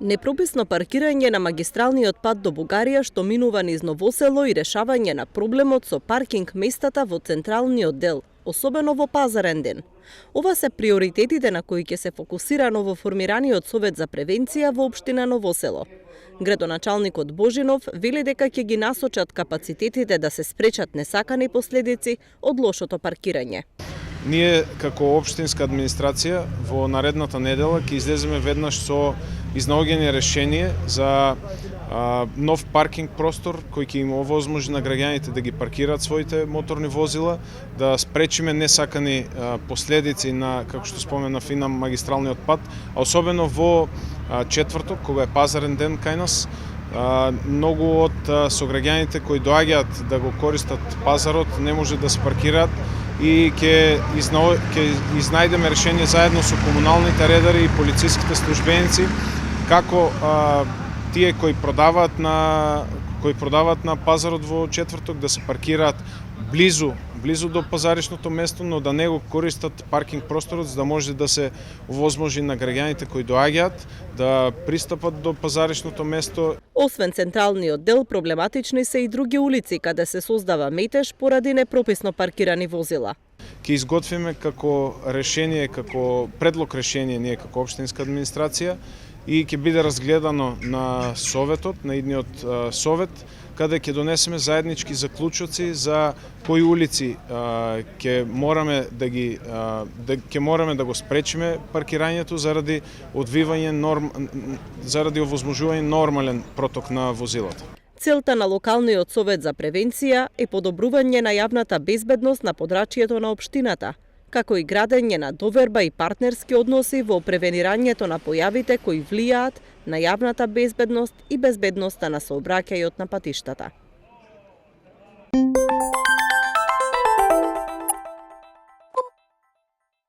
Непрописно паркирање на магистралниот пат до Бугарија што минува низ Новосело и решавање на проблемот со паркинг местата во централниот дел, особено во пазарен ден. Ова се приоритетите на кои ќе се фокусира новоформираниот Совет за превенција во општина Новосело. Градоначалникот Божинов вели дека ќе ги насочат капацитетите да се спречат несакани последици од лошото паркирање. Ние како општинска администрација во наредната недела ќе излеземе веднаш со изнаоѓање решение за нов паркинг простор кој ќе им овозможи на граѓаните да ги паркираат своите моторни возила, да спречиме несакани последици на, како што спомена Фина, магистралниот пат, а особено во четврток кога е пазарен ден кај нас. Многу од сограѓаните кои доаѓаат да го користат пазарот не може да се паркираат и ќе изнајдеме решение заедно со комуналните редари и полициските службеници како тие кои продаваат на пазарот во четврток да се паркираат близу до пазаришното место, но да не го користат паркинг просторот за да може да се овозможи на граѓаните кои доаѓаат да пристапат до пазаришното место. Освен централниот дел, проблематични се и други улици каде се создава метеж поради непрописно паркирани возила. Ќе изготвиме како решение, како предлог решение ние како општинска администрација и ќе биде разгледано на советот, на идниот совет, каде ќе донесеме заеднички заклучоци за кои улици ќе мораме да го спречиме паркирањето заради овозможување нормален проток на возилата. Целта на локалниот совет за превенција е подобрување на јавната безбедност на подрачјето на општината, како и градење на доверба и партнерски односи во превенирањето на појавите кои влијаат на јавната безбедност и безбедноста на сообраќајот на патиштата.